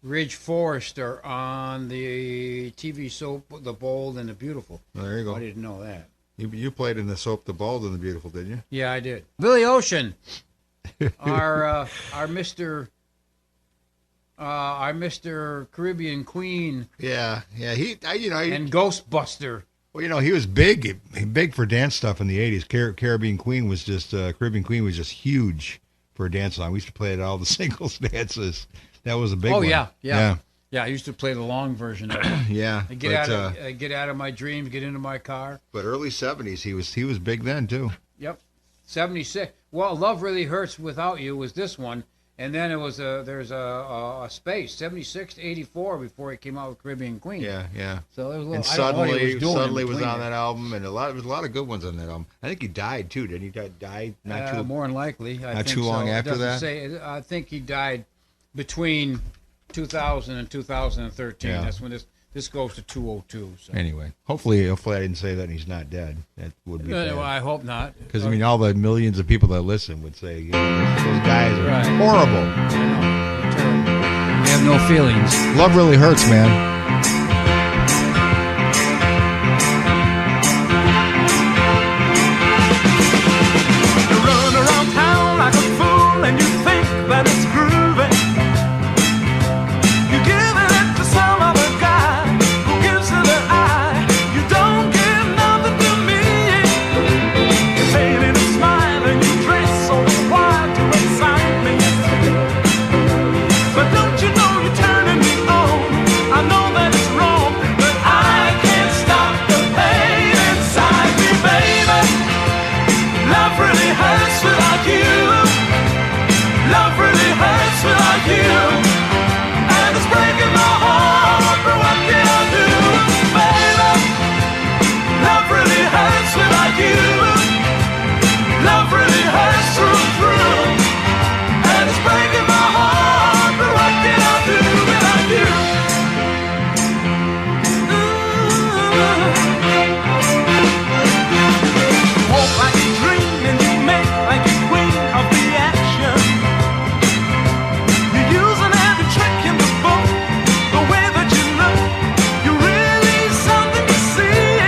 Speaker 2: Ridge Forrester on the TV soap The Bold and the Beautiful.
Speaker 1: Well, there you go.
Speaker 2: I didn't know that.
Speaker 1: You played in the soap The Bald and the Beautiful, didn't you?
Speaker 2: Yeah, I did. Billy Ocean, our Mr. Our Mr. Caribbean Queen.
Speaker 1: Yeah. He
Speaker 2: and Ghostbuster.
Speaker 1: Well, he was big for dance stuff in the 80s. Caribbean Queen was just huge for a dance song. We used to play it at all the singles dances. That was a big one.
Speaker 2: Oh yeah. I used to play the long version of it.
Speaker 1: Yeah.
Speaker 2: I get out of my dreams, get into my car.
Speaker 1: But early 70s, he was big then too.
Speaker 2: Yep. 76. Well, Love Really Hurts Without You was this one, And then it was there's a space 76 to 84 before he came out with Caribbean Queen.
Speaker 1: Yeah, yeah.
Speaker 2: So there was a little.
Speaker 1: And
Speaker 2: I don't know what he was doing
Speaker 1: suddenly
Speaker 2: in
Speaker 1: was
Speaker 2: between
Speaker 1: on
Speaker 2: there.
Speaker 1: that album, and there was a lot of good ones on that album. I think he died too. Didn't he? Died not too
Speaker 2: More than likely. I
Speaker 1: not
Speaker 2: think
Speaker 1: too long
Speaker 2: so. It
Speaker 1: after
Speaker 2: doesn't
Speaker 1: that?
Speaker 2: say. I think he died between 2000 and 2013.
Speaker 1: Yeah.
Speaker 2: That's when this goes to 202. So.
Speaker 1: Anyway, hopefully I didn't say that and he's not dead. That would be
Speaker 2: Well, I
Speaker 1: bad.
Speaker 2: hope not.
Speaker 1: Because I mean, all the millions of people that listen would say, you know, those guys are
Speaker 2: Right.
Speaker 1: horrible.
Speaker 2: They have no feelings.
Speaker 1: Love really hurts, man.
Speaker 3: You run around town like a fool and you think that it's groovy. You give it to some other guy who gives it an eye. You don't give nothing to me. You faded a smile and you dress so wild to excite me. But don't you know you're turning me on? I know that it's wrong, but I can't stop the pain inside me, baby. Love really hurts without you. Love really hurts without you. And it's breaking my heart, but what can I do, baby? Love really hurts without you. Love really hurts through and through. And it's breaking my heart, but what can I do without you? Walk like a dream and you make like a queen of the action. You're using every trick in the book. The way that you look, you're really something to see.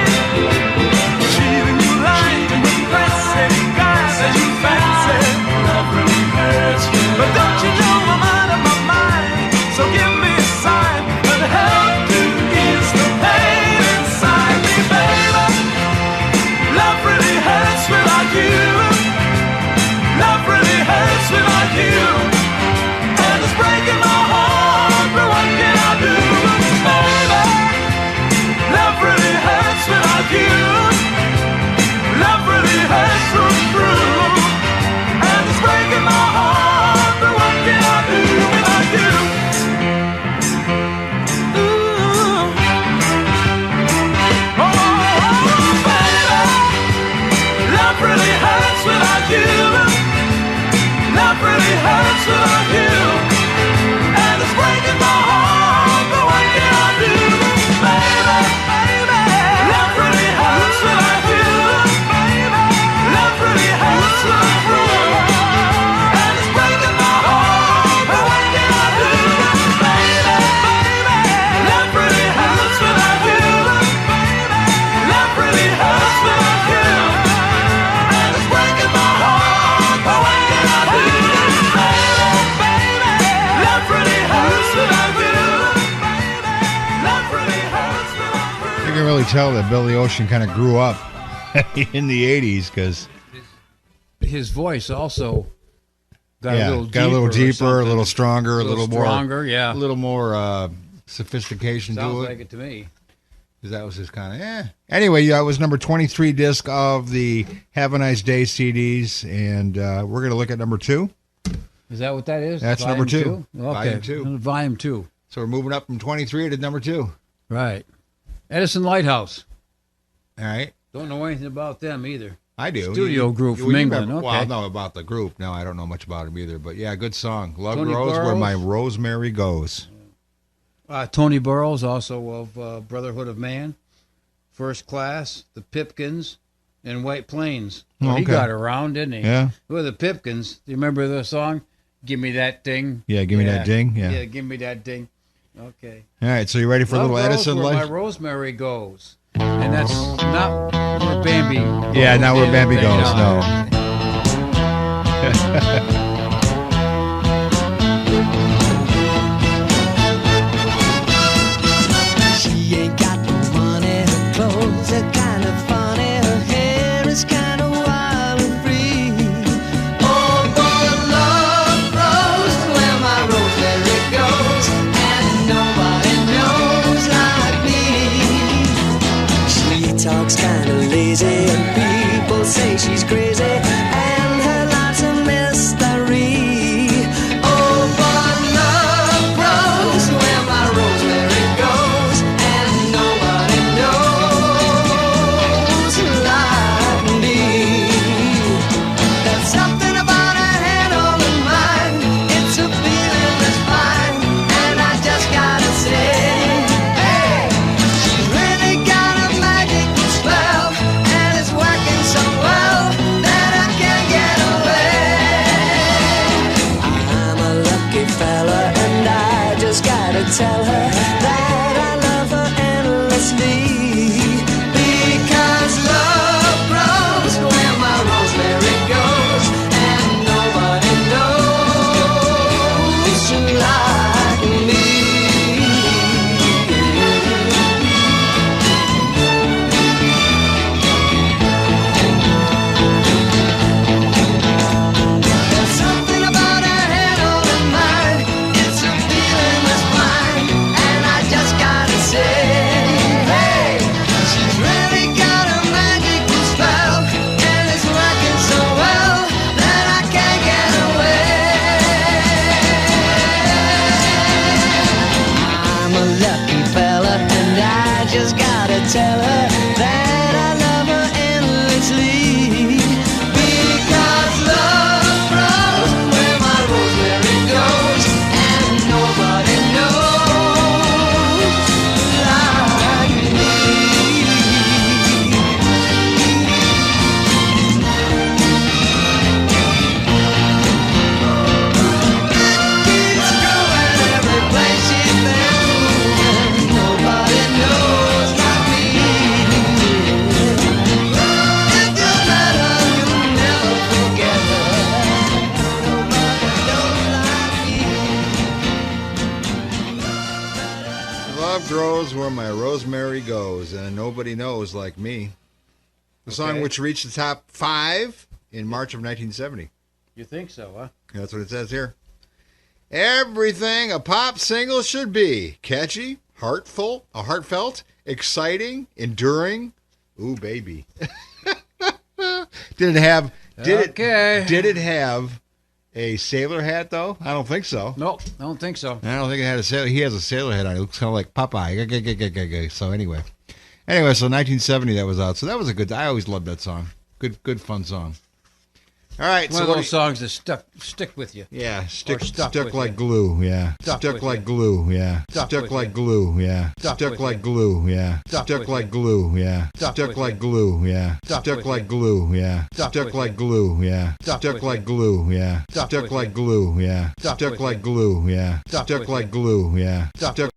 Speaker 3: Cheating, you lying, you impressing guys that you fancy. Love really hurts you. But don't you know I'm out of my mind? So give me a sign and help to ease the pain inside me, baby. Love really hurts without you. Love really hurts without you. And it's breaking my heart, but what can I do, baby? Love really hurts without you. Love really hurts through and through. And it's breaking my heart, but what can I do without you? Ooh. Oh, baby. Love really hurts without you. Love really hurts without you. And it's breaking my heart, but what can I do, baby? Love really hurts without you. Love really hurts without you. And it's breaking my heart, but what can I do, baby? Love really hurts without you. Love really hurts without you. And it's breaking my heart, but what can I do, baby? Love really hurts without you. Love really hurts without you.
Speaker 1: You can really tell that Billy Ocean kind of grew up in the 80s because
Speaker 2: His voice also got
Speaker 1: yeah,
Speaker 2: a little
Speaker 1: got a little
Speaker 2: deeper or
Speaker 1: deeper, a
Speaker 2: something.
Speaker 1: little stronger, a little more
Speaker 2: stronger. Yeah,
Speaker 1: a little more sophistication
Speaker 2: sounds
Speaker 1: to it.
Speaker 2: like it to me.
Speaker 1: 'Cause that was his kind of Anyway, yeah, it was number 23 disc of the Have a Nice Day CDs, and we're going to look at number 2.
Speaker 2: Is that what that is?
Speaker 1: That's number 2.
Speaker 2: Okay,
Speaker 1: Volume 2.
Speaker 2: Volume 2.
Speaker 1: So we're moving up from 23 to number 2.
Speaker 2: Right. Edison Lighthouse.
Speaker 1: All right.
Speaker 2: Don't know anything about them either.
Speaker 1: I do.
Speaker 2: Studio group from England. Okay.
Speaker 1: Well, no, about the group. No, I don't know much about them either. But yeah, good song. Love
Speaker 2: Tony
Speaker 1: grows where
Speaker 2: Burrows.
Speaker 1: my rosemary goes.
Speaker 2: Tony Burrows, also of Brotherhood of Man, First Class, the Pipkins, and White Plains. Well, He
Speaker 1: Okay.
Speaker 2: got around, didn't he?
Speaker 1: Yeah.
Speaker 2: With the Pipkins. Do you remember the song? Give me that ding.
Speaker 1: Yeah, give me that ding. Yeah.
Speaker 2: Yeah, give me that ding. Okay.
Speaker 1: All right, so you ready for a
Speaker 2: Love
Speaker 1: little
Speaker 2: grows
Speaker 1: Edison
Speaker 2: where
Speaker 1: life?
Speaker 2: my rosemary goes. And that's not where Bambi goes.
Speaker 1: Yeah, not where Bambi
Speaker 2: Thing.
Speaker 1: goes. No.
Speaker 14: She ain't got no money, her clothes are kind of funny, her hair is kind of wild and free. Oh, but love grows where my rosemary goes, and nobody knows like me. She talks kind of lazy, and people say she's crazy, and her life's a mystery. tell her that I love her endlessly. Because love grows where my rosemary goes, and nobody knows like me. There's something about her head on her mind. It's a feeling that's mine, and I just gotta say, hey, she's really got a magical spell, and it's working so well that I can't get away. I'm a lucky fella, and I just gotta tell her that I love her endlessly. Because love grows where my rosemary goes, and nobody knows like me. Keeps growing every place she's been, and nobody knows like me. If you met her, you'll never forget her. Nobody knows like me.
Speaker 1: Love grows where my rosemary goes, and nobody knows like me. The song
Speaker 2: Okay.
Speaker 1: which reached the top 5 in March of 1970.
Speaker 2: You think so, huh?
Speaker 1: That's what it says here. Everything a pop single should be. Catchy, heartfelt, exciting, enduring. Ooh, baby. Did it have a sailor hat, though? I don't think so.
Speaker 2: Nope, I don't think so.
Speaker 1: I don't think it had a sailor. He has a sailor hat on. It looks kind of like Popeye. So anyway, so 1970 that was out. So that was a good. I always loved that song. Good fun song. All right,
Speaker 2: One
Speaker 1: so
Speaker 2: of
Speaker 1: what
Speaker 2: those songs that stick with you.
Speaker 1: Yeah,
Speaker 2: Or stuck
Speaker 1: stuck
Speaker 2: with
Speaker 1: like
Speaker 2: you.
Speaker 1: glue. Yeah,
Speaker 2: Stuck
Speaker 1: stuck
Speaker 2: with
Speaker 1: like
Speaker 2: you.
Speaker 1: glue. Yeah,
Speaker 2: Stuck
Speaker 1: stuck
Speaker 2: with
Speaker 1: like
Speaker 2: you.
Speaker 1: glue. Yeah,
Speaker 2: Stuck
Speaker 1: stuck
Speaker 2: with
Speaker 1: like
Speaker 2: you.
Speaker 1: glue. Yeah,
Speaker 2: Stuck
Speaker 1: stuck
Speaker 2: with
Speaker 1: like
Speaker 2: you.
Speaker 1: glue. Yeah,
Speaker 2: Stuck
Speaker 1: stuck
Speaker 2: with
Speaker 1: like
Speaker 2: you.
Speaker 1: glue. Yeah,
Speaker 2: Stuck
Speaker 1: stuck
Speaker 2: with
Speaker 1: like
Speaker 2: you.
Speaker 1: glue. Yeah,
Speaker 2: Stuck
Speaker 1: stuck
Speaker 2: with
Speaker 1: like
Speaker 2: you.
Speaker 1: glue. Yeah,
Speaker 2: Stuck
Speaker 1: stuck
Speaker 2: with
Speaker 1: like
Speaker 2: you.
Speaker 1: glue. Yeah,
Speaker 2: Stuck
Speaker 1: stuck
Speaker 2: with
Speaker 1: like
Speaker 2: you.
Speaker 1: glue. Yeah,
Speaker 2: Stuck
Speaker 1: stuck
Speaker 2: with
Speaker 1: like
Speaker 2: you.
Speaker 1: glue. Yeah,
Speaker 2: Stuck
Speaker 1: stuck
Speaker 2: with
Speaker 1: like
Speaker 2: you.
Speaker 1: glue. Yeah,
Speaker 2: Stuck
Speaker 1: stuck